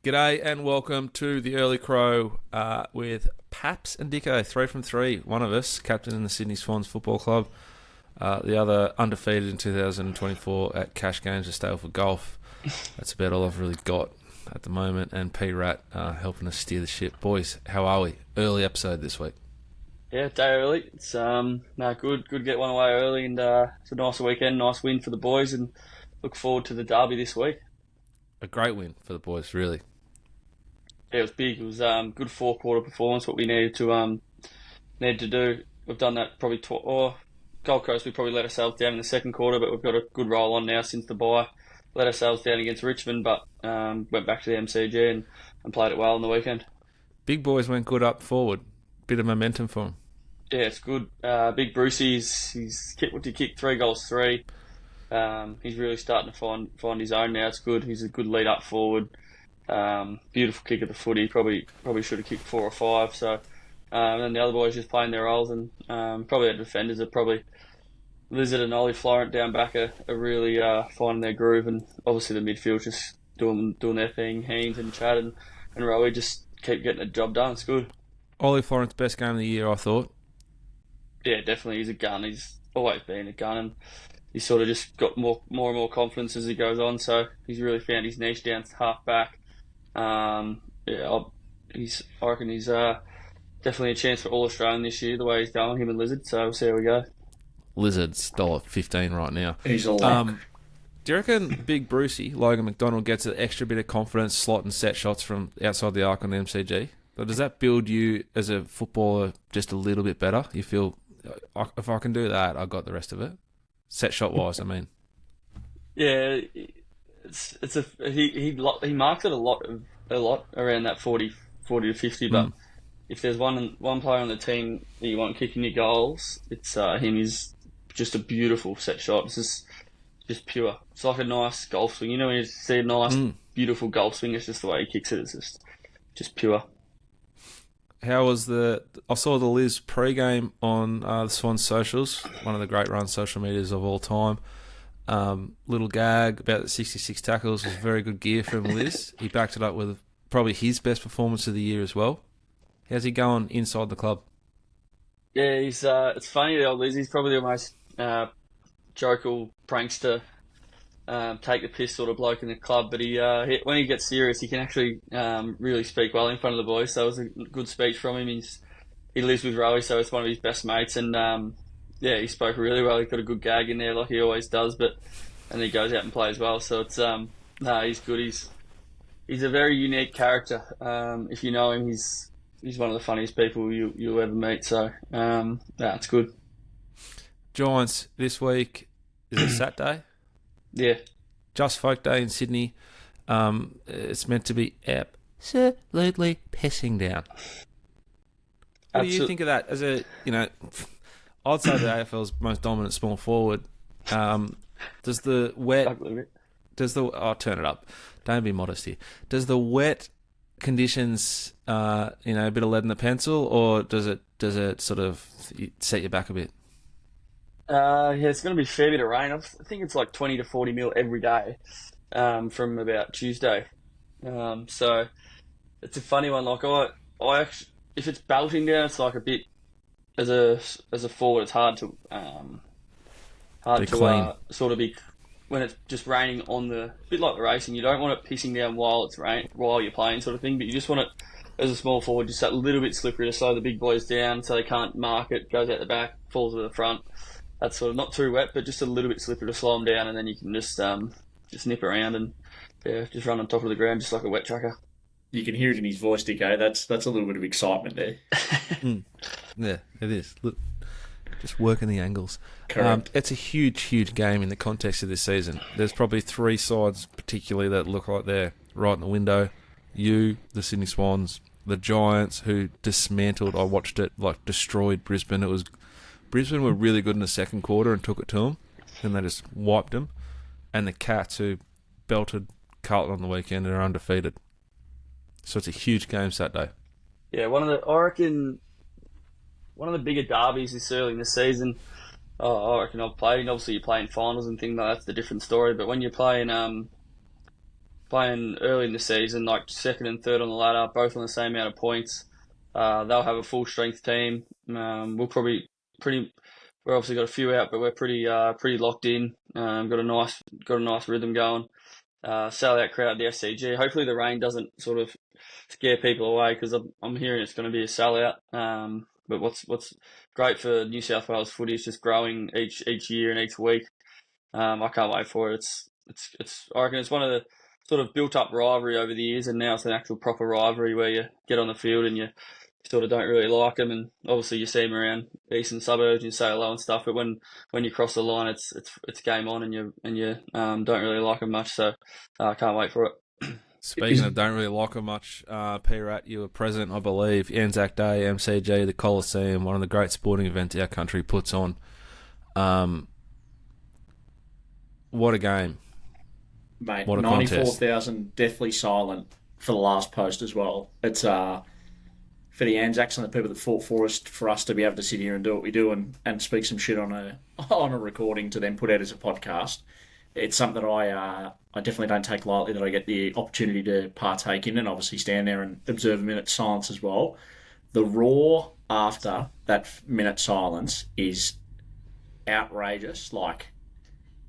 G'day and welcome to the Early Crow with Paps and Dicko, 3 from 3. One of us, captain in the Sydney Swans Football Club. The other undefeated in 2024 at Cash Games of Staleford Golf. That's about all I've really got at the moment. And P-Rat helping us steer the ship. Boys, how are we? Early episode this week. Yeah, day early. It's good to get one away early, and it's a nice weekend, nice win for the boys, and look forward to the derby this week. A great win for the boys, really. Yeah, it was big. It was good four-quarter performance. What we needed to do. We've done that probably. Gold Coast, we probably let ourselves down in the second quarter, but we've got a good roll on now since the bye. Let ourselves down against Richmond, but went back to the MCG and played it well on the weekend. Big boys went good up forward. Bit of momentum for them. Yeah, it's good. Big Brucey's kicked 3 goals 3. He's really starting to find his own now. It's good. He's a good lead up forward. Beautiful kick of the footy. Probably should have kicked 4 or 5. So, and then the other boys just playing their roles, and probably our defenders are probably Lizard and Ollie Florent down back are really finding their groove, and obviously the midfield just doing their thing. Haynes and Chad and Rowie just keep getting the job done. It's good. Ollie Florent's best game of the year, I thought. Yeah, definitely. He's a gun. He's always been a gun, and he's sort of just got more and more confidence as he goes on. So he's really found his niche down to half back. I reckon he's definitely a chance for All Australian this year. The way he's going, him and Lizard. So we'll see how we go. Lizard's $1.15 right now. He's a lock. Do you reckon Big Brucey, Logan McDonald, gets an extra bit of confidence, slot and set shots from outside the arc on the MCG? But does that build you as a footballer just a little bit better? You feel, if I can do that, I got the rest of it. Set shot wise, I mean. Yeah, he marks it a lot around that 40 to 50. But if there's one player on the team that you want kicking your goals, it's him. He's just a beautiful set shot. It's just pure. It's like a nice golf swing. You know when you see a nice, beautiful golf swing, it's just the way he kicks it. It's just pure. How was I saw the Liz pre-game on the Swans socials, one of the great run social medias of all time. Little gag about the 66 tackles was very good gear from Liz. He backed it up with probably his best performance of the year as well. How's he going inside the club? Yeah, he's it's funny, the old Liz. He's probably the most jovial prankster, take the piss sort of bloke in the club. But when he gets serious, he can actually really speak well in front of the boys. So it was a good speech from him. He lives with Rowie, so it's one of his best mates. And he spoke really well. He got a good gag in there, like he always does. And then he goes out and plays well. So it's he's good. He's a very unique character. If you know him, he's one of the funniest people you'll ever meet. So it's good. Giants this week, is it Saturday? Yeah. Just Folk Day in Sydney. It's meant to be absolutely pissing down. What do you think of that? As I'd say the AFL's most dominant small forward. Does the wet? I'll turn it up. Don't be modest here. Does the wet conditions, a bit of lead in the pencil, or does it sort of set you back a bit? It's going to be a fair bit of rain. I think it's like 20 to 40 mil every day from about Tuesday. So it's a funny one. Like I actually, if it's belting down, it's like a bit as a forward. It's hard to sort of be when it's just raining on the bit like the racing. You don't want it pissing down while you're playing, sort of thing. But you just want it as a small forward, just that little bit slippery to slow the big boys down, so they can't mark it. Goes out the back, falls to the front. That's sort of not too wet, but just a little bit slippery to slow them down, and then you can just nip around and just run on top of the ground just like a wet tracker. You can hear it in his voice, Dicko. That's a little bit of excitement there. Yeah, it is. Look, just working the angles. Correct. It's a huge, huge game in the context of this season. There's probably 3 sides particularly that look like they're right in the window. You, the Sydney Swans, the Giants, who dismantled, I watched it, like destroyed Brisbane. Brisbane were really good in the second quarter and took it to them, and they just wiped them. And the Cats, who belted Carlton on the weekend and are undefeated. So it's a huge game Saturday. Yeah, I reckon one of the bigger derbies this early in the season. I reckon I've played. Obviously, you're playing finals and things like that's the different story. But when you're playing playing early in the season, like second and third on the ladder, both on the same amount of points. They'll have a full strength team. We'll probably we've obviously got a few out, but we're pretty locked in. Got a nice rhythm going. Sell out crowd at the SCG. Hopefully the rain doesn't sort of scare people away, because I'm hearing it's going to be a sellout. But what's great for New South Wales footy is just growing each year and each week. I can't wait for it. I reckon it's one of the sort of built up rivalry over the years, and now it's an actual proper rivalry where you get on the field and you sort of don't really like them, and obviously you see them around eastern suburbs, you say hello and stuff, but when you cross the line, it's game on, and you don't really like them much. So I can't wait for it. Speaking of don't really like them much, P-Rat, you were present, I believe, Anzac Day, MCG, the Coliseum, one of the great sporting events our country puts on. What a game. Mate, what a 94,000 deathly silent for the last post as well. It's for the Anzacs and the people that fought for us to be able to sit here and do what we do and speak some shit on a recording to then put out as a podcast. It's something that I definitely don't take lightly, that I get the opportunity to partake in and obviously stand there and observe a minute's silence as well. The roar after that minute silence is outrageous, like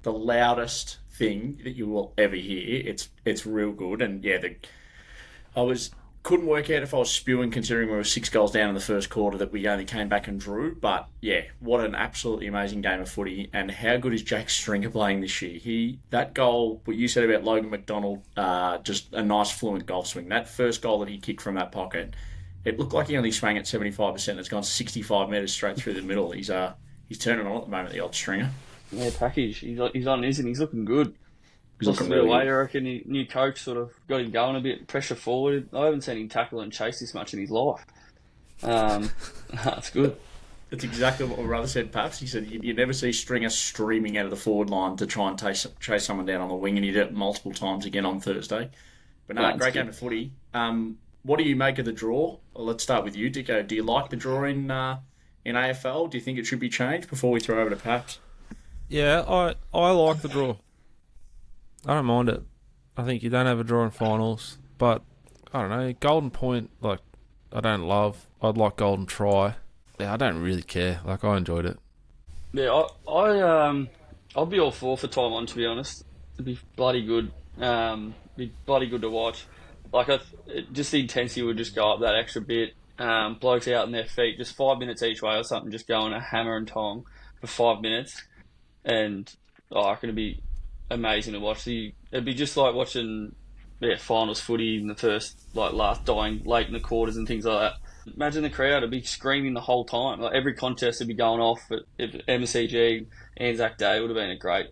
the loudest thing that you will ever hear. It's real good, and yeah, couldn't work out if I was spewing, considering we were 6 goals down in the first quarter that we only came back and drew. But yeah, what an absolutely amazing game of footy, and how good is Jack Stringer playing this year? That goal, what you said about Logan McDonald, just a nice fluent golf swing. That first goal that he kicked from that pocket, it looked like he only swung at 75%. It's gone 65 metres straight through the middle. He's turning on at the moment, the old Stringer. Yeah, package. He's on his, and he's looking good. He's looking really good. I good. reckon new coach sort of got him going a bit, pressure forward. I haven't seen him tackle and chase this much in his life. That's good. That's exactly what my brother said, Paps. He said you never see Stringer streaming out of the forward line to try and chase someone down on the wing, and he did it multiple times again on Thursday. But no, great game of footy. What do you make of the draw? Well, let's start with you, Dicko. Do you like the draw in AFL? Do you think it should be changed before we throw over to Paps? Yeah, I like the draw. I don't mind it. I think you don't have a draw in finals, but I don't know. Golden point, like, I don't love. I'd like golden try. Yeah, I don't really care. Like, I enjoyed it. Yeah, I'll be all for time on, to be honest. It'd be bloody good. Be bloody good to watch. Like, just the intensity would just go up that extra bit. Blokes out on their feet, just 5 minutes each way or something, just going a hammer and tong for 5 minutes, and I reckon it'd be amazing to watch. It'd be just like watching finals footy in the first, like, last dying late in the quarters and things like that. Imagine the crowd would be screaming the whole time. Like, every contest would be going off. At MCG, Anzac Day would have been a great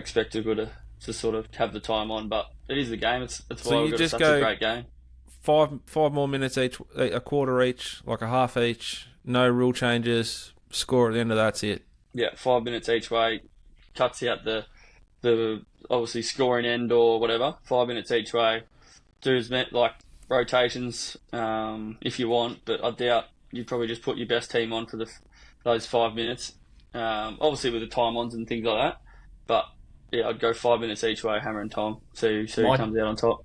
spectacle to sort of have the time on. But it is the game. It's why we've got such a great game. Five more minutes each, a quarter each, like a half each. No rule changes. Score at the end of that's it. Yeah, 5 minutes each way. Cuts out the obviously scoring end or whatever. 5 minutes each way. Do as like rotations if you want, but I doubt you'd probably just put your best team on for those 5 minutes. Obviously with the time ons and things like that, but yeah, I'd go 5 minutes each way, hammer and tong. See who comes out on top.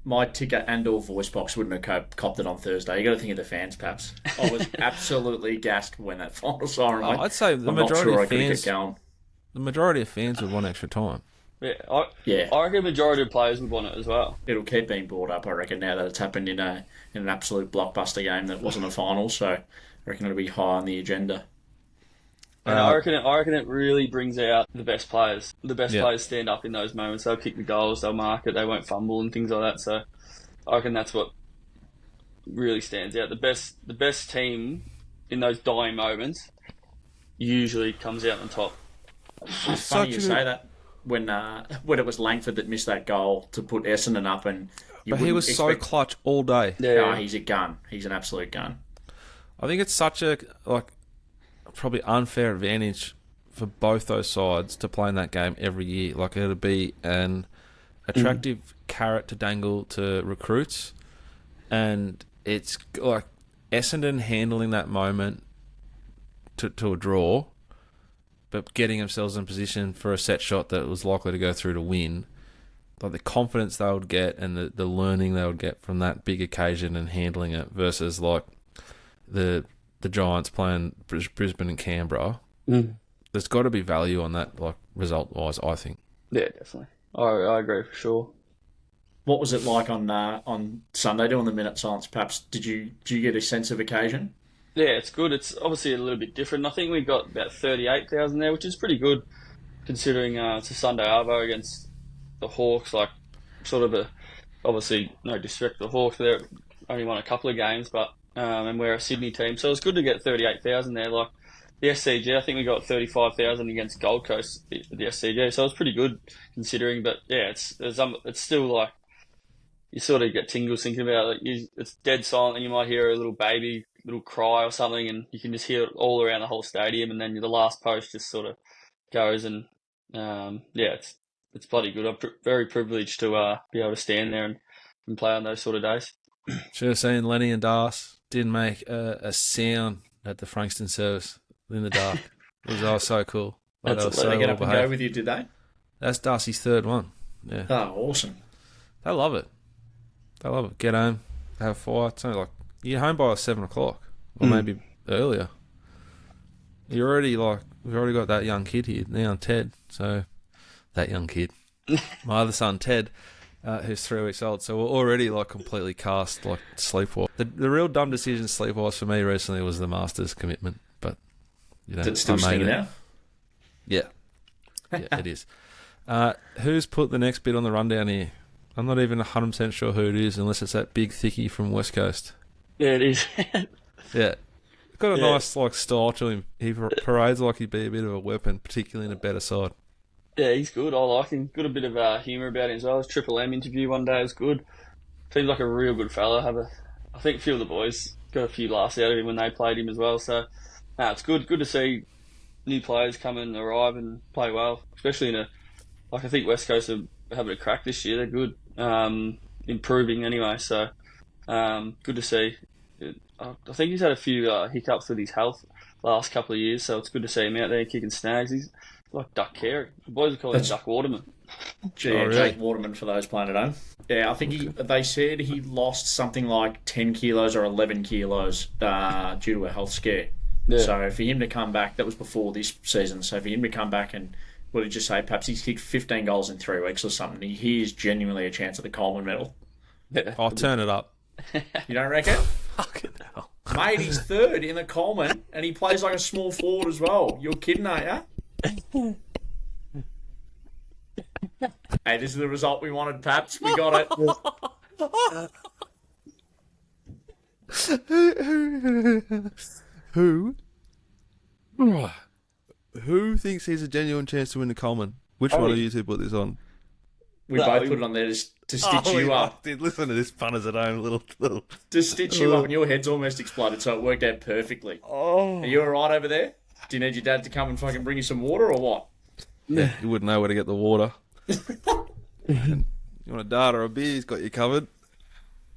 My ticket and/or voice box wouldn't have copped it on Thursday. You got to think of the fans, perhaps. I was absolutely gassed when that final siren went. I'd say the majority of fans would want extra time. Yeah, I reckon the majority of players would want it as well. It'll keep being brought up, I reckon, now that it's happened in an absolute blockbuster game that wasn't a final. So I reckon it'll be high on the agenda. And I reckon it really brings out the best players. The best players stand up in those moments. They'll kick the goals, they'll mark it, they won't fumble and things like that. So I reckon that's what really stands out. The best team in those dying moments usually comes out on top. It's funny you say that when it was Langford that missed that goal to put Essendon up, but he was so clutch all day. Yeah, he's a gun. He's an absolute gun. I think it's such a probably unfair advantage for both those sides to play in that game every year. Like, it'd be an attractive carrot to dangle to recruits, and it's like Essendon handling that moment to a draw, but getting themselves in position for a set shot that was likely to go through to win. like the confidence they would get and the learning they would get from that big occasion and handling it versus like the Giants playing Brisbane and Canberra. There's got to be value on that, like result wise, I think. Yeah, definitely. I agree for sure. What was it like on Sunday doing the minute silence? Perhaps did you get a sense of occasion? Yeah, it's good. It's obviously a little bit different. I think we got about 38,000 there, which is pretty good considering it's a Sunday arvo against the Hawks. Like, sort of obviously no disrespect to the Hawks, they only won a couple of games, but and we're a Sydney team, so it's good to get 38,000 there. Like the SCG, I think we got 35,000 against Gold Coast at the SCG, so it's pretty good considering. But yeah, it's still like you sort of get tingles thinking about it. It's dead silent, and you might hear a little cry or something, and you can just hear it all around the whole stadium. And then the last post just sort of goes, and yeah, it's bloody good. I'm very privileged to be able to stand there and play on those sort of days. Should have seen Lenny and Das didn't make a sound at the Frankston service in the dark. It was so cool. Like, they so get up and go with you, did they? That's Darcy's third one. Yeah. Oh, awesome. They love it. Get home, have a fire. It's only like you're home by 7 o'clock or maybe earlier. You're already we've already got that young kid here now, Ted. So that young kid, my other son Ted, who's 3 weeks old. So we're already completely cast sleepwalk. The real dumb decision sleepwalk for me recently was the Masters commitment, but is it still stinging now? Yeah, it is. Who's put the next bit on the rundown here? I'm not even 100% sure who it is, unless it's that big thickie from West Coast. Yeah, it is. Yeah. Got a nice style to him. He parades like he'd be a bit of a weapon, particularly in a better side. Yeah, he's good. I like him. Got a bit of humour about him as well. His Triple M interview one day was good. Seems like a real good fella. I think a few of the boys got a few laughs out of him when they played him as well. So, it's good. Good to see new players come and arrive and play well, especially I think West Coast are having a crack this year. They're good, improving anyway. So, good to see. I think he's had a few hiccups with his health last couple of years, so it's good to see him out there kicking snags. He's like Duck Carey. The boys would call him Duck Waterman. Jake Waterman for those playing at home. Yeah, I think they said he lost something like 10 kilos or 11 kilos due to a health scare. Yeah. So for him to come back, that was before this season, so for him to come back and, what did you say, perhaps he's kicked 15 goals in 3 weeks or something, he is genuinely a chance at the Coleman medal. Yeah. I'll turn it up. You don't reckon? Fucking hell. Mate, he's third in the Coleman, and he plays like a small forward as well. You're kidding, aren't you? Hey, this is the result we wanted, Paps. We got it. Who thinks he's a genuine chance to win the Coleman? Which one of you two put this on? We both put it on there to stitch you up. Did listen to this punters at home, little. To stitch you up, and your head's almost exploded, so it worked out perfectly. Oh. Are you all right over there? Do you need your dad to come and fucking bring you some water or what? Yeah, you wouldn't know where to get the water. You want a dart or a beer? He's got you covered.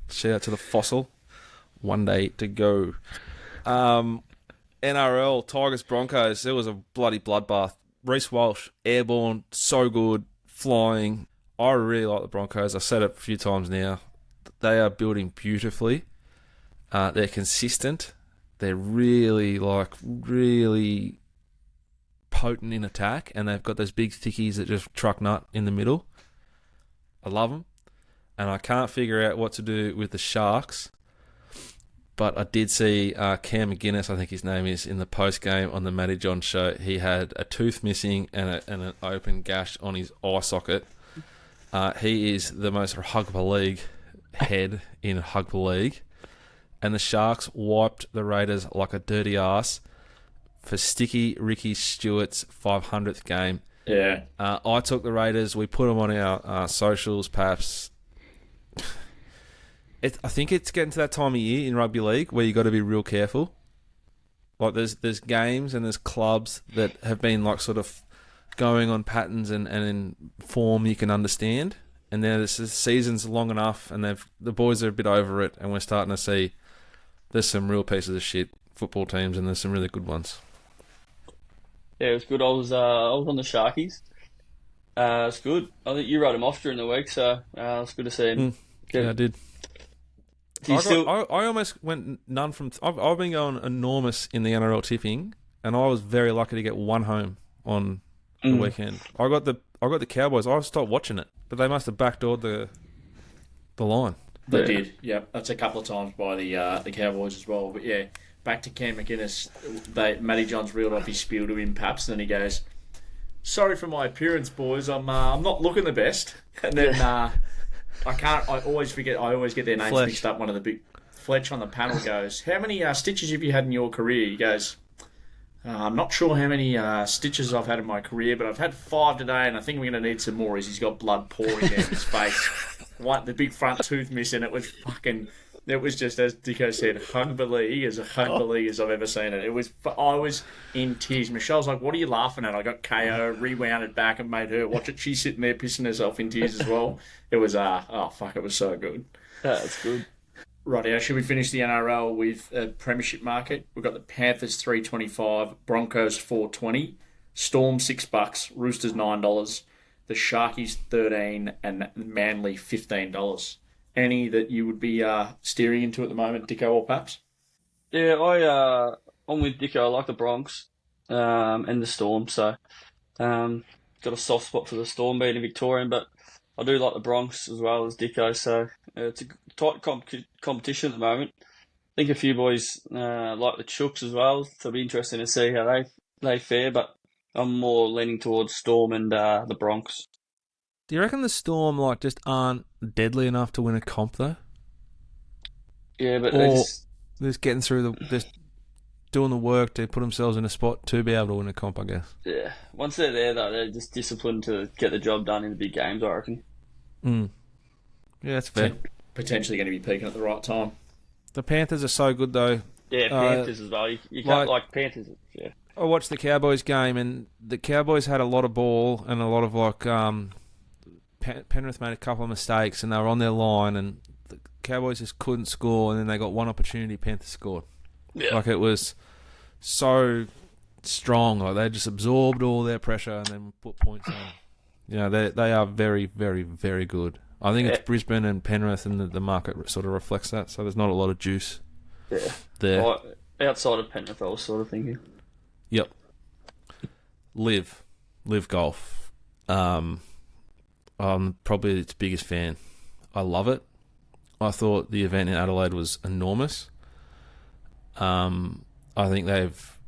Shout out to the Fossil. 1 day to go. NRL Tigers Broncos. It was a bloody bloodbath. Reece Walsh, airborne, so good, flying. I really like the Broncos. I've said it a few times now. They are building beautifully. They're consistent. They're really potent in attack, and they've got those big thickies that just truck nut in the middle. I love them, and I can't figure out what to do with the Sharks. But I did see Cam McInnes, I think his name is, in the post-game on the Matty John show. He had a tooth missing and an open gash on his eye socket. He is the most rugby league head in rugby league. And the Sharks wiped the Raiders like a dirty ass for Sticky Ricky Stewart's 500th game. Yeah. I took the Raiders. We put them on our socials, perhaps. I think it's getting to that time of year in rugby league where you got to be real careful. Like there's games and there's clubs that have been sort of going on patterns and in form you can understand, and then the season's long enough and the boys are a bit over it, and we're starting to see there's some real pieces of shit football teams and there's some really good ones. Yeah, it was good. I was on the Sharkies. It's good. I think you wrote him off during the week, so it's good to see him. Yeah, I did. I almost went none from. I've been going enormous in the NRL tipping, and I was very lucky to get one home on the weekend. I got the Cowboys. I stopped watching it, but they must have backdoored the line. They did. Yep, that's a couple of times by the Cowboys as well. But yeah, back to Cam McInnes. Matty Johns reeled off his spiel to him, perhaps, and then he goes, "Sorry for my appearance, boys. I'm not looking the best." And then I always forget. I always get their names mixed up. One of the big Fletch on the panel goes, "How many stitches have you had in your career?" He goes, "I'm not sure how many stitches I've had in my career, but I've had 5 today, and I think we're going to need some more." As he's got blood pouring down his face, the big front tooth missing. It was just, as Dicko said, as humbly as I've ever seen it. I was in tears. Michelle's like, "What are you laughing at?" I got KO, rewounded back, and made her watch it. She's sitting there pissing herself in tears as well. It was it was so good. That's good. Right, should we finish the NRL with a premiership market? We've got the Panthers $3.25, Broncos $4.20, Storm $6, Roosters $9, the Sharkies $13, and Manly $15. Any that you would be steering into at the moment, Dicko or Paps? Yeah, I'm with Dicko. I like the Bronx and the Storm, so got a soft spot for the Storm being a Victorian, but I do like the Bronx as well as Dicko, so it's a tight competition at the moment. I think a few boys like the Chooks as well, so it'll be interesting to see how they fare, but I'm more leaning towards Storm and the Bronx. Do you reckon the Storm just aren't deadly enough to win a comp though? Yeah, but they're just getting through just doing the work to put themselves in a spot to be able to win a comp, I guess. Yeah, once they're there though, they're just disciplined to get the job done in the big games, I reckon. Yeah, that's fair. Potentially going to be peaking at the right time. The Panthers are so good though. Yeah, Panthers as well. You can't like Panthers. Yeah. I watched the Cowboys game, and the Cowboys had a lot of ball and a lot of Penrith made a couple of mistakes, and they were on their line, and the Cowboys just couldn't score, and then they got one opportunity, Panthers scored. Yeah. It was so strong. They just absorbed all their pressure and then put points on. They are very, very, very good. I think it's Brisbane and Penrith, and the market sort of reflects that, so there's not a lot of juice there. Outside of Penrith, I was sort of thinking. Yep. LIV Golf. I'm probably its biggest fan. I love it. I thought the event in Adelaide was enormous. I think they've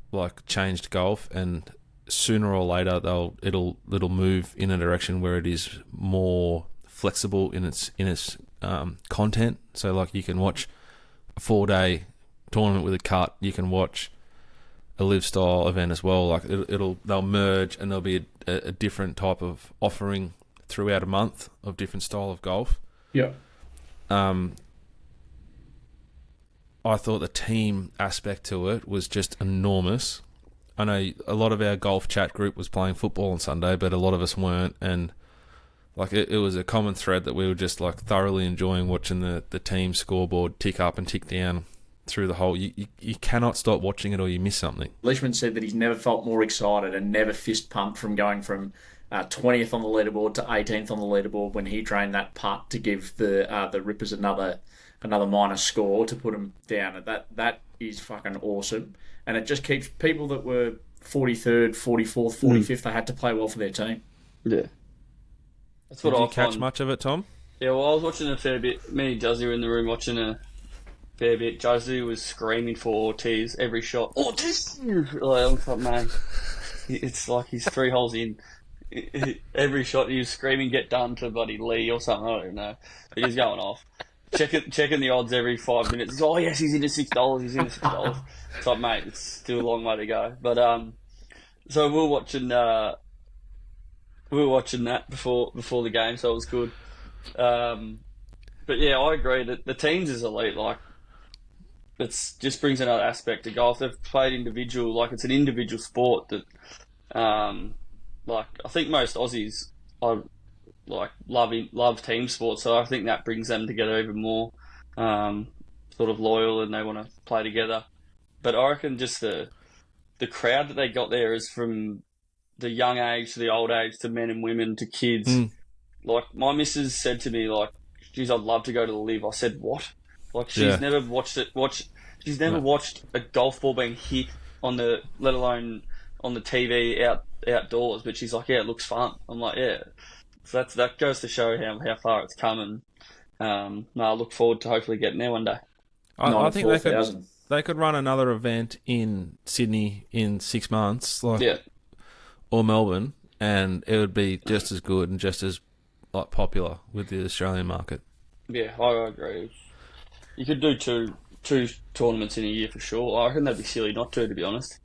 changed golf, and sooner or later it'll move in a direction where it is more flexible in its content. So you can watch a 4-day tournament with a cut. You can watch a LIV style event as well. They'll merge, and there'll be a different type of offering throughout a month of different style of golf. Yeah. I thought the team aspect to it was just enormous. I know a lot of our golf chat group was playing football on Sunday, but a lot of us weren't, and it was a common thread that we were just thoroughly enjoying watching the team scoreboard tick up and tick down through the whole. You cannot stop watching it or you miss something. Leishman said that he's never felt more excited and never fist pumped from going from 20th on the leaderboard to 18th on the leaderboard when he drained that putt to give the Rippers another minus score to put them down. That is fucking awesome, and it just keeps people that were 43rd, 44th, 45th. They had to play well for their team. Yeah, that's what Did you catch much of it, Tom? Yeah, well, I was watching a fair bit. Me and Juzzy were in the room watching a fair bit. Juzzy was screaming for Ortiz every shot. Ortiz, man, it's like he's 3 holes in. Every shot he was screaming, "Get done" to bloody Lee or something. I don't know, but he's going off. Checking the odds every 5 minutes. He's, yes, he's into $6. He's into $6. It's like, mate, it's still a long way to go. But so we were watching that before the game, so it was good. But yeah, I agree that the teams is elite. It's just brings another aspect to golf. They've played individual, it's an individual sport that, I think most Aussies are love team sports, so I think that brings them together even more, sort of loyal, and they want to play together. But I reckon just the crowd that they got there is from the young age to the old age to men and women to kids. Like, my missus said to me, like, geez, I'd love to go to the LIV. I said, what? Like, she's never watched it. She's never watched a golf ball being hit on the, let alone on the TV outdoors. But she's like, yeah, it looks fun. I'm like, yeah. So that goes to show how far it's come. And I look forward to hopefully getting there one day. I think they could run another event in Sydney in 6 months, or Melbourne, and it would be just as good and just as like popular with the Australian market. Yeah, I agree. You could do two tournaments in a year for sure. I reckon that'd be silly not to be honest.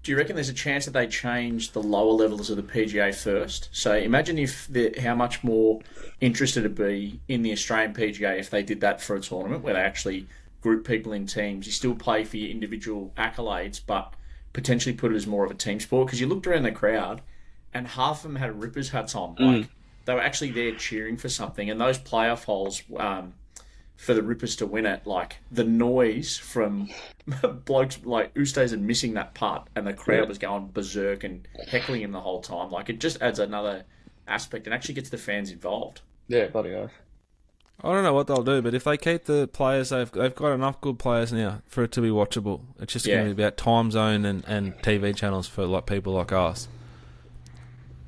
Do you reckon there's a chance that they change the lower levels of the PGA first? So imagine how much more interested it'd be in the Australian PGA if they did that for a tournament where they actually group people in teams. You still play for your individual accolades, but potentially put it as more of a team sport. Because you looked around the crowd and half of them had Rippers hats on. Like, they were actually there cheering for something. And those playoff holes for the Rippers to win it, like the noise from blokes like Ustazen missing that putt and the crowd was going berserk and heckling him the whole time. Like, it just adds another aspect and actually gets the fans involved. Yeah, bloody oath. I don't know what they'll do, but if they keep the players, they've got enough good players now for it to be watchable. It's just going to be about time zone and TV channels for like people like us.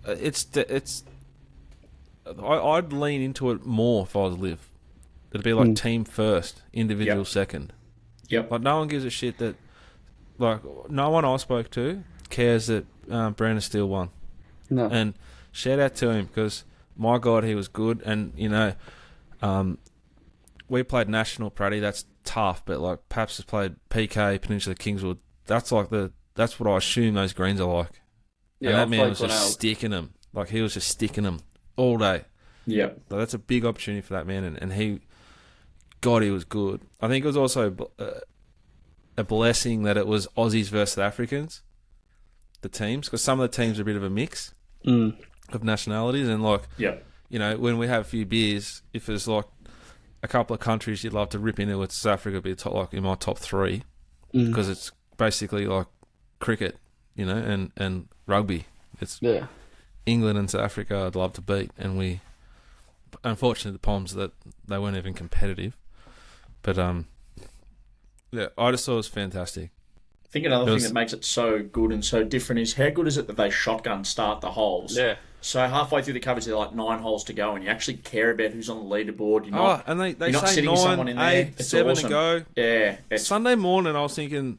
I'd lean into it more if I was LIV. It'd be like team first, individual second. Yep. Like, no one gives a shit that, like, no one I spoke to cares that Brandon Steele won. No. And shout out to him because, my God, he was good. And, you know, we played National, Praddy. That's tough. But, like, Paps has played PK, Peninsula Kingswood. That's what I assume those greens are like. Yeah, and that man was just sticking them. Like, he was just sticking them all day. Yeah. So that's a big opportunity for that man. And he... God, he was good. I think it was also a blessing that it was Aussies versus Africans, the teams, because some of the teams are a bit of a mix of nationalities. And, like, you know, when we have a few beers, if there's, like, a couple of countries you'd love to rip into, it's South Africa would be like in my top three because it's basically like cricket, you know, and rugby. It's England and South Africa I'd love to beat. And we, unfortunately, the Poms, that they weren't even competitive. But, I just thought it was fantastic. I think another thing that makes it so good and so different is how good is it that they shotgun start the holes? Yeah. So halfway through the coverage, there are like 9 holes to go, and you actually care about who's on the leaderboard. You're not, and they you're not say sitting 9, someone in 8, there. 7 awesome. to go. Yeah. Sunday morning, I was thinking,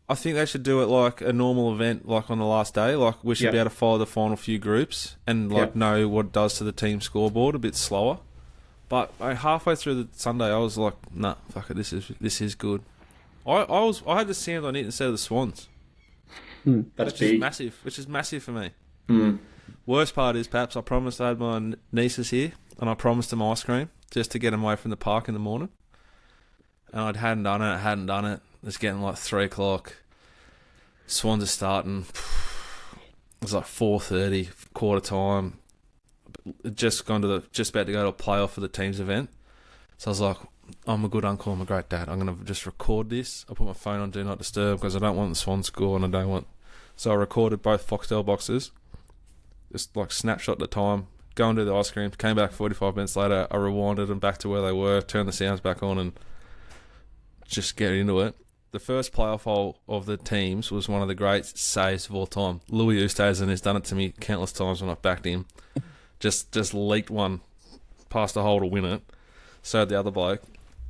I think they should do it like a normal event, like on the last day. Like, we should be able to follow the final few groups and know what it does to the team scoreboard a bit slower. But halfway through the Sunday, I was like, nah, fuck it, this is good. I had the Sands on it instead of the Swans. That's big. Which is massive for me. Worst part is, perhaps I promised I had my nieces here, and I promised them ice cream just to get them away from the park in the morning. And I hadn't done it. It's getting like 3 o'clock. Swans are starting. It was like 4:30, quarter time. Just about to go to a playoff for the team's event. So I was like, I'm a good uncle, I'm a great dad. I'm going to just record this. I put my phone on Do Not Disturb because I don't want the Swans score and I don't want... So I recorded both Foxtel boxes. Just like snapshot at the time. Go and do the ice cream. Came back 45 minutes later. I rewinded them back to where they were. Turned the sounds back on and just get into it. The first playoff hole of the teams was one of the great saves of all time. Louis Oosthuizen has done it to me countless times when I've backed him. Just leaked one past the hole to win it. So the other bloke,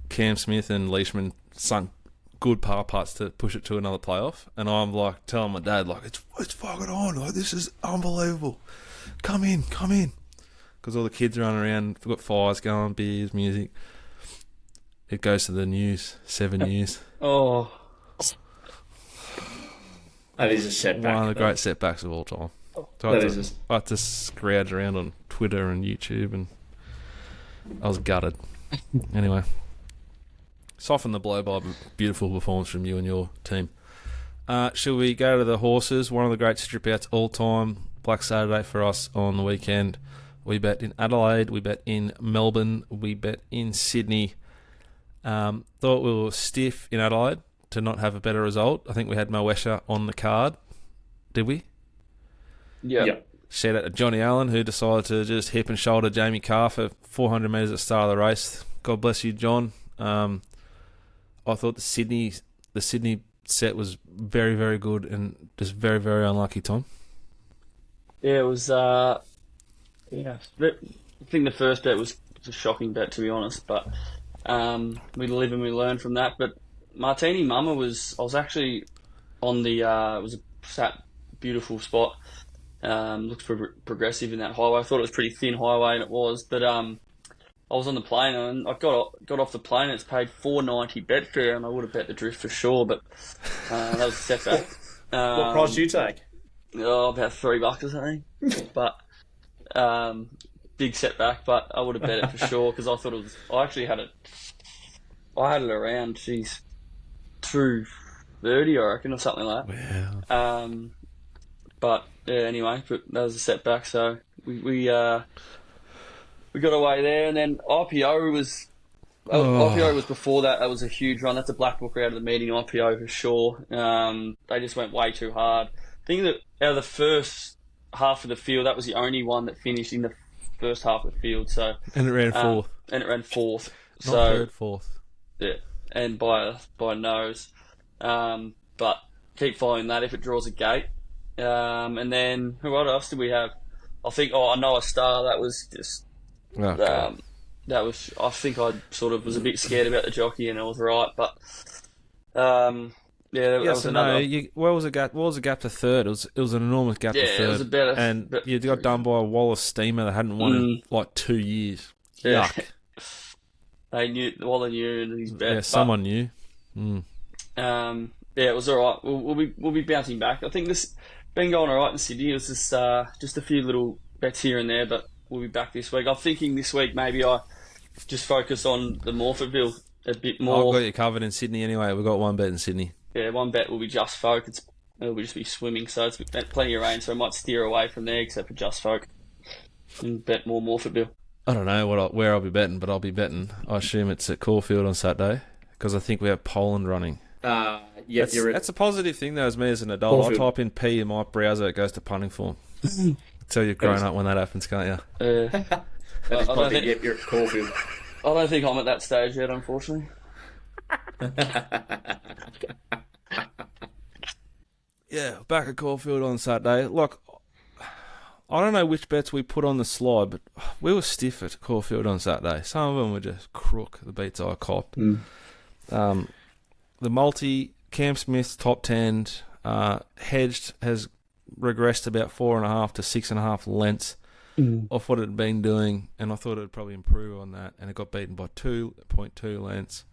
Cam Smith and Leishman, sunk good par putts to push it to another playoff. And I'm like telling my dad, like, it's fucking on. Like, this is unbelievable. Come in. Because all the kids are running around. We've got fires going, beers, music. It goes to the news, 7 News. Oh. That is a setback. One of the great setbacks of all time. So I had to scrounge around on Twitter and YouTube, and I was gutted. Anyway, soften the blow by a beautiful performance from you and your team. Shall we go to the horses? One of the great strip outs all time. Black Saturday for us on the weekend. We bet in Adelaide. We bet in Melbourne. We bet in Sydney. Thought we were stiff in Adelaide to not have a better result. I think we had Moesha on the card. did we? Yeah. Shout out to Johnny Allen, who decided to just hip and shoulder Jamie Carr for 400 metres at the start of the race. God bless you, John. I thought the Sydney set was very, very good and just very, very unlucky, Tom. Yeah, it was. I think the first bet was a shocking bet, to be honest, but we live and we learn from that. But Martini Mama I was actually on the, it was a sat beautiful spot. Looks progressive in that highway. I thought it was a pretty thin highway, and it was. But I was on the plane, and I got off the plane, and it's paid $4.90 Betfair, and I would have bet the drift for sure, but that was a setback. What price do you take? Oh, about $3 or something. But big setback, but I would have bet it for sure, because I thought it was... I actually had it... I had it around, geez, 230, I reckon, or something like that. Wow. But yeah, anyway, but that was a setback. So we got away there, and then IPO was before that. That was a huge run. That's a black booker out of the meeting. IPO for sure. They just went way too hard. I think that out of the first half of the field, that was the only one that finished in the first half of the field. So And it ran fourth. Not third, fourth. Yeah, and by a nose. But keep following that if it draws a gate. And then what else did we have? I think I know a star. That was just Okay. that was. I think I sort of was a bit scared about the jockey, and I was right. But that was another. What was the gap? What was the gap to third? It was an enormous gap to third. It was a better. And you got done by a Wallace Steamer that hadn't won in like 2 years. Yeah. Yuck. They knew. Waller knew and his bet. Yeah, someone knew. It was all right. We'll be bouncing back. I think this been going all right in Sydney. It was just a few little bets here and there, but we'll be back this week. I'm thinking this week maybe I just focus on the Morphettville a bit more. I've got you covered in Sydney anyway. We've got one bet in Sydney. Yeah, one bet will be Just Folk. It'll just be swimming, so it's plenty of rain, so I might steer away from there except for Just Folk and bet more Morphettville. I don't know where I'll be betting, but I'll be betting. I assume it's at Caulfield on Saturday because I think we have Poland running. That's a positive thing though, as me as an adult. Caulfield. I type in P in my browser, it goes to punting form. Tell you've grown up when that happens, can't you? You're at Caulfield. I don't think I'm at that stage yet, unfortunately. Yeah, back at Caulfield on Saturday. Look, I don't know which bets we put on the slide, but we were stiff at Caulfield on Saturday. Some of them were just crook, the beats I copped. The multi, Cam Smith's top 10, hedged has regressed about 4.5 to 6.5 lengths off what it had been doing, and I thought it would probably improve on that, and it got beaten by 2.2 lengths.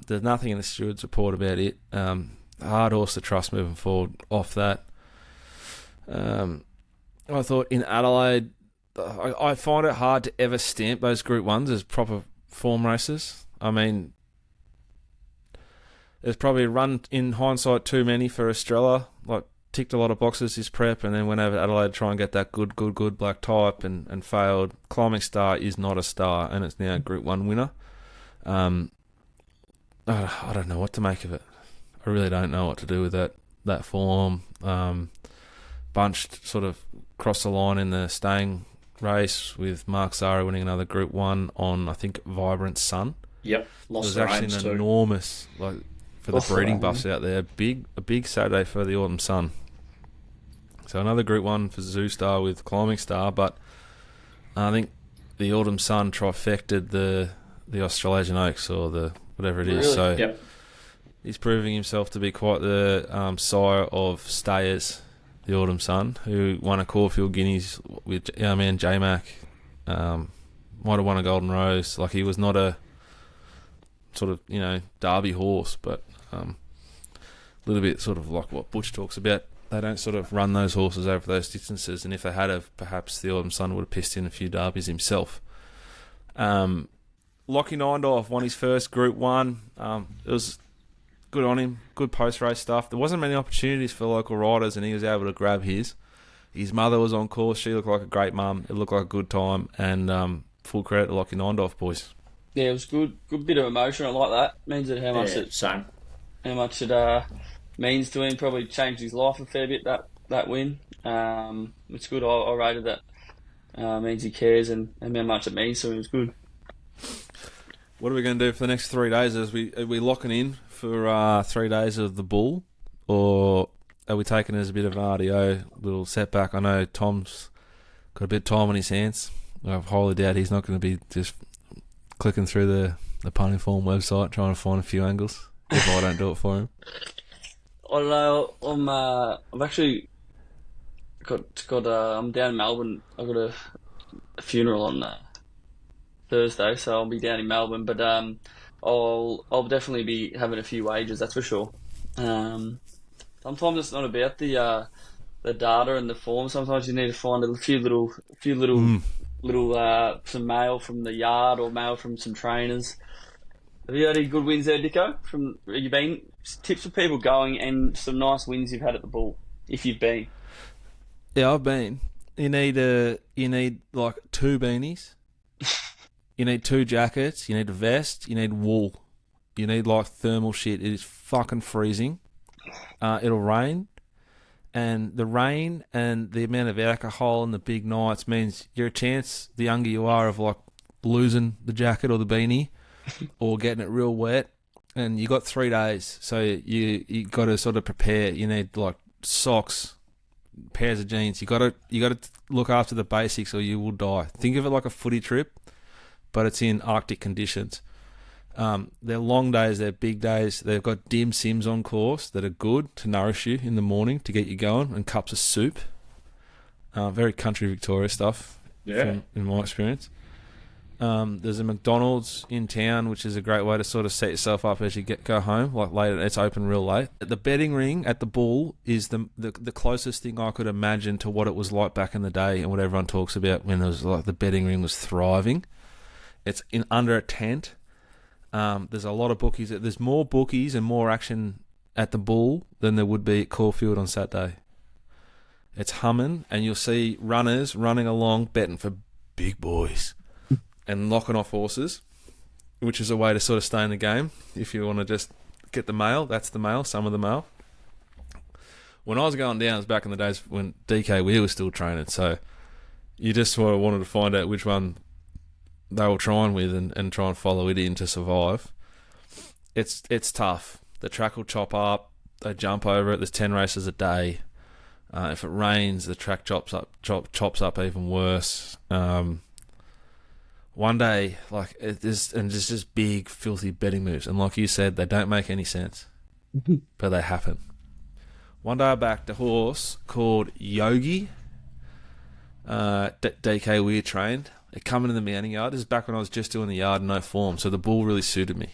There's nothing in the steward's report about it. Hard horse to trust moving forward off that. I thought in Adelaide, I find it hard to ever stamp those Group 1s as proper form races. I mean, there's probably run, in hindsight, too many for Estrella. Like, ticked a lot of boxes this prep and then went over to Adelaide to try and get that good black type and failed. Climbing Star is not a star and it's now a Group 1 winner. I don't know what to make of it. I really don't know what to do with that form. Bunched sort of crossed the line in the staying race with Mark Zara winning another Group 1 on, I think, Vibrant Sun. Yep, lost the reins too. It was actually an enormous, like, for the breeding buffs out there, a big Saturday for the Autumn Sun. So another Group 1 for Zoo Star with Climbing Star, but I think the Autumn Sun trifected the Australasian Oaks or the whatever it is. Really? So Yep. he's proving himself to be quite the sire of stayers, the Autumn Sun, who won a Caulfield Guineas with our man J-Mac. Might have won a Golden Rose. Like, he was not a sort of, derby horse, but a little bit sort of like what Butch talks about. They don't sort of run those horses over those distances, and if they had have, perhaps the Autumn Sun would have pissed in a few derbies himself. Lockie Nindorf won his first Group 1. It was good on him, good post-race stuff. There wasn't many opportunities for local riders, and he was able to grab his. His mother was on course. She looked like a great mum. It looked like a good time, and full credit to Lockie Nindorf, boys. Yeah, it was good bit of emotion. I like that. Means that how much means to him. Probably changed his life a fair bit, that win. It's good. I rated that. Means he cares and how much it means to him. It's good. What are we going to do for the next 3 days? Are we locking in for 3 days of the Bull, or are we taking it as a bit of an RDO little setback? I know Tom's got a bit of time on his hands. I highly doubt he's not going to be just clicking through the Pony Form website trying to find a few angles if I don't do it for him. I don't know. I've actually got. I'm down in Melbourne. I've got a funeral on Thursday, so I'll be down in Melbourne. But I'll definitely be having a few wagers. That's for sure. Sometimes it's not about the data and the form. Sometimes you need to find a few little some mail from the yard or mail from some trainers. Have you had any good wins there, Dicko? You been tips for people going and some nice wins you've had at the Bull if you've been. Yeah, I've been. You need like 2 beanies. You need 2 jackets. You need a vest. You need wool. You need like thermal shit. It is fucking freezing. It'll rain. And the rain and the amount of alcohol and the big nights means you're a chance, the younger you are, of like losing the jacket or the beanie or getting it real wet. And you got 3 days, so you got to sort of prepare. You need like socks, pairs of jeans. You got to look after the basics or you will die. Think of it like a footy trip, but it's in Arctic conditions. They're long days, they're big days. They've got dim sims on course that are good to nourish you in the morning to get you going, and cups of soup. Very country Victoria stuff, in my experience. There's a McDonald's in town, which is a great way to sort of set yourself up as you go home. Like late, it's open real late. The betting ring at the Bull is the closest thing I could imagine to what it was like back in the day and what everyone talks about when it was like the betting ring was thriving. It's in under a tent. There's a lot of bookies. There's more bookies and more action at the Bull than there would be at Caulfield on Saturday. It's humming, and you'll see runners running along betting for big boys and locking off horses, which is a way to sort of stay in the game. If you want to just get the mail, that's the mail, some of the mail. When I was going down, it was back in the days when DK Weir was still training, so you just sort of wanted to find out which one they were trying with and try and follow it in to survive. It's tough. The track will chop up. They jump over it. There's 10 races a day. If it rains, the track chops up even worse. One day, like there's just big, filthy betting moves, and like you said, they don't make any sense, but they happen. One day I backed a horse called Yogi. DK Weir trained. It come into the mounting yard. This is back when I was just doing the yard in no form, so the Bull really suited me.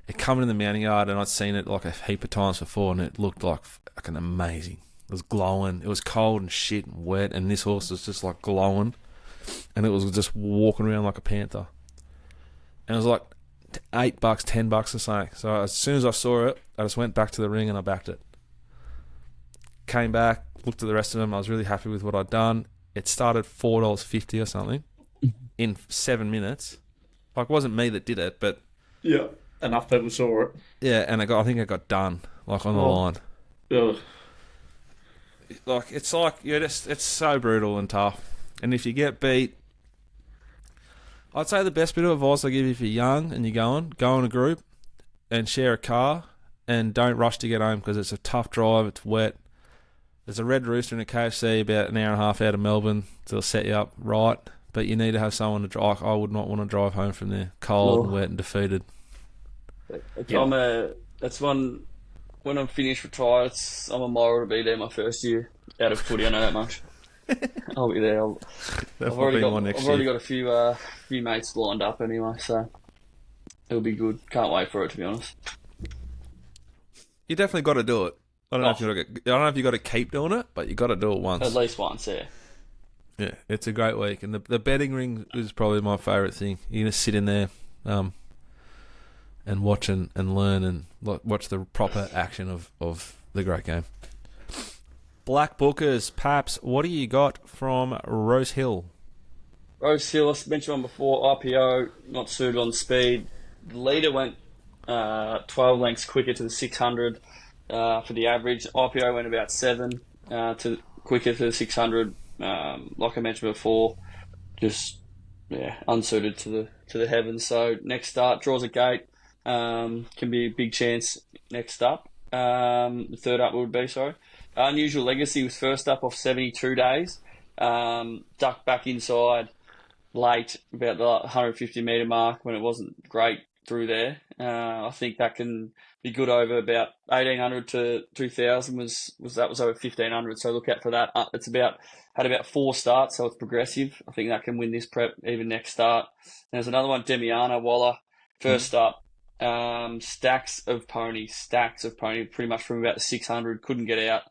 It come in the mounting yard, and I'd seen it like a heap of times before, and it looked like fucking amazing. It was glowing. It was cold and shit and wet, and this horse was just like glowing, and it was just walking around like a panther. And it was like $8, $10 or something. So as soon as I saw it, I just went back to the ring and I backed it. Came back, looked at the rest of them. I was really happy with what I'd done. It started $4.50 or something in 7 minutes. Like, it wasn't me that did it, but yeah, enough people saw it. Yeah, and I think it got done, like on the line. Ugh. Like it's so brutal and tough. And if you get beat, I'd say the best bit of advice I give you if you're young and you're go in a group and share a car, and don't rush to get home because it's a tough drive. It's wet. There's a Red Rooster and a KFC about an hour and a half out of Melbourne, so it'll set you up right. But you need to have someone to drive. I would not want to drive home from there, cold and wet and defeated. That's one. When I'm finished retired, I'm a moral to be there my first year out of footy. I know that much. I'll be there. I've already got a few mates lined up anyway, so it'll be good. Can't wait for it, to be honest. You definitely got to do it. I don't know if you got to keep doing it, but you got to do it once. At least once, yeah. Yeah, it's a great week, and the betting ring is probably my favourite thing. You're gonna sit in there, and watch and learn and watch the proper action of the great game. Blackbookers, Paps, what do you got from Rose Hill? Rose Hill, I mentioned one before. IPO not suited on speed. The leader went 12 lengths quicker to the 600. for the average. IPO went about 7 quicker to the 600. Like I mentioned before, just unsuited to the heavens. So next start draws a gate. Can be a big chance next up. The third up would be Unusual Legacy was first up off 72 days. Ducked back inside late, about the 150 metre mark when it wasn't great through there. I think that can be good over about 1,800 to 2,000 was over 1,500. So look out for that. It's had about 4 starts, so it's progressive. I think that can win this prep even next start. And there's another one, Demiana Waller, first up. Stacks of pony, pretty much from about 600. Couldn't get out.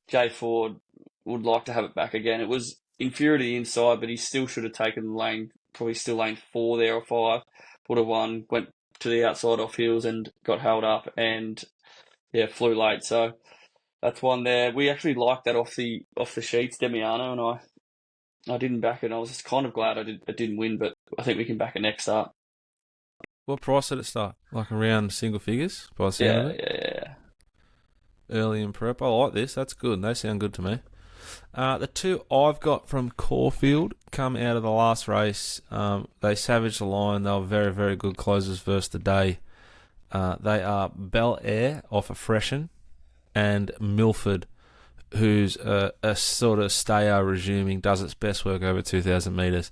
Jay Ford would like to have it back again. It was inferior to the inside, but he still should have taken lane 4 there or 5. Would have won. Went to the outside off heels and got held up and flew late. So that's one there. We actually liked that off the sheets, Demiano, and I didn't back it. I was just kind of glad I didn't win, but I think we can back it next start. What price did it start? Like around single figures by the sound of it? Yeah. Early in prep. I like this. That's good. They sound good to me. The 2 I've got from Caulfield come out of the last race. They savaged the line. They were very, very good closers versus the day. They are Bel Air off a freshen and Milford, who's a sort of stayer resuming, does its best work over 2,000 metres.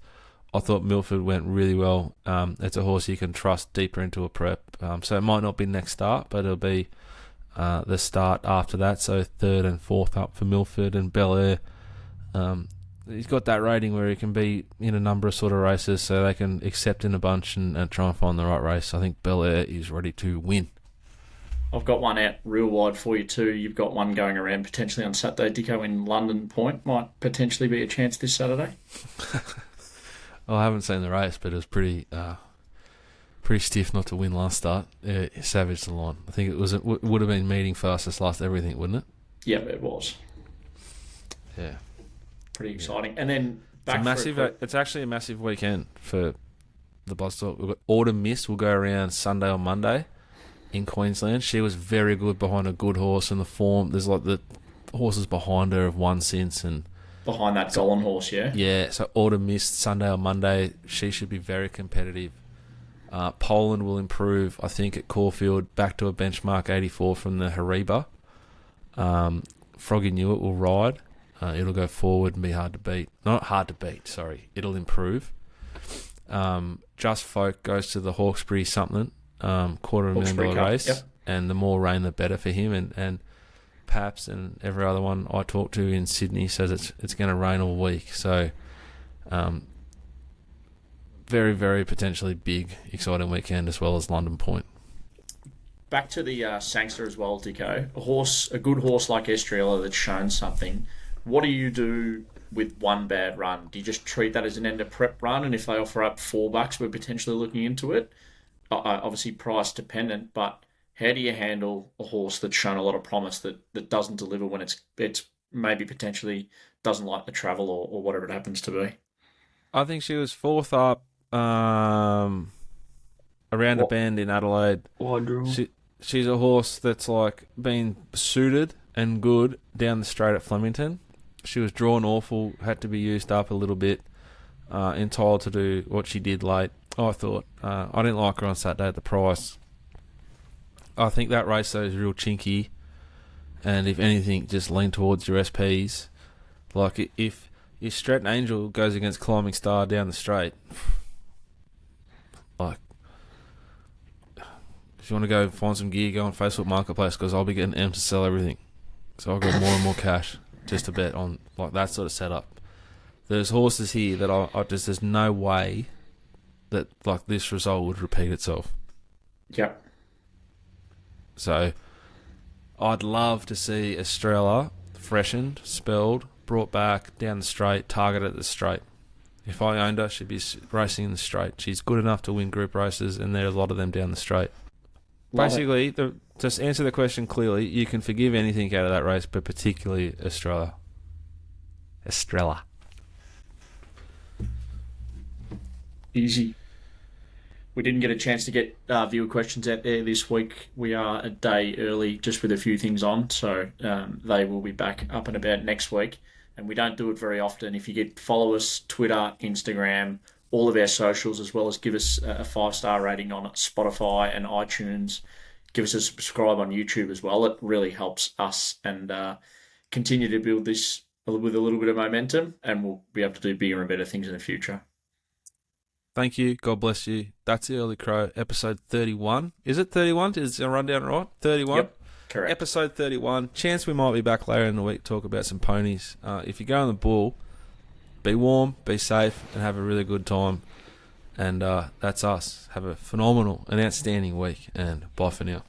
I thought Milford went really well. It's a horse you can trust deeper into a prep. So it might not be next start, but it'll be the start after that. So 3rd and 4th up for Milford and Bel Air. He's got that rating where he can be in a number of sort of races, so they can accept in a bunch and try and find the right race. I think Bel Air is ready to win. I've got one out real wide for you too. You've got one going around potentially on Saturday. Dicko in London Point might potentially be a chance this Saturday. Well, I haven't seen the race, but it was pretty stiff not to win last start. Savage the line. I think it would have been meeting fastest last everything, wouldn't it? Yeah, it was. Yeah. Pretty exciting. And then back it's actually a massive weekend for the Bloodstock. We've got Autumn Mist will go around Sunday or Monday in Queensland. She was very good behind a good horse, and the form, there's like the horses behind her have won since, and behind that Golan horse, yeah? Yeah, so Autumn Mist, Sunday or Monday, she should be very competitive. Poland will improve, I think, at Caulfield, back to a benchmark 84 from the Hariba. Froggy Newitt will ride. It'll go forward and be hard to beat. Not hard to beat, sorry. It'll improve. Just Folk goes to the Hawkesbury something, $250,000 race. Yep. And the more rain, the better for him. And Paps and every other one I talk to in Sydney says it's going to rain all week. So, very, very potentially big, exciting weekend as well as London Point. Back to the Sangster as well, Dicko. A good horse like Estrella that's shown something. What do you do with one bad run? Do you just treat that as an end of prep run? And if they offer up $4, we're potentially looking into it. Obviously price dependent, but how do you handle a horse that's shown a lot of promise that doesn't deliver when it's maybe potentially doesn't like the travel or whatever it happens to be? I think she was 4th up around a bend in Adelaide. She's a horse that's like been suited and good down the straight at Flemington. She was drawn awful, had to be used up a little bit, entitled to do what she did late. I thought. I didn't like her on Saturday at the price. I think that race though is real chinky, and if anything, just lean towards your SPs. Like if Stratton Angel goes against Climbing Star down the straight, like if you want to go find some gear, go on Facebook Marketplace because I'll be getting M to sell everything. So I've got more and more cash just to bet on like that sort of setup. There's horses here that there's no way that like this result would repeat itself. Yep. So I'd love to see Estrella freshened, spelled, brought back down the straight, targeted at the straight. If I owned her, she'd be racing in the straight. She's good enough to win group races, and there's a lot of them down the straight. Basically, just answer the question clearly, you can forgive anything out of that race, but particularly Estrella. Easy. we didn't get a chance to get viewer questions out there this week. We are a day early just with a few things on, so they will be back up and about next week. And we don't do it very often. If you follow us, Twitter, Instagram, all of our socials, as well as give us a 5-star rating on Spotify and iTunes. Give us a subscribe on YouTube as well. It really helps us and continue to build this with a little bit of momentum, and we'll be able to do bigger and better things in the future. Thank you. God bless you. That's the Early Crow, episode 31. Is it 31? Is the rundown right? 31? Yep, correct. Episode 31. Chance we might be back later in the week to talk about some ponies. If you go on the bull, be warm, be safe, and have a really good time. And that's us. Have a phenomenal and outstanding week, and bye for now.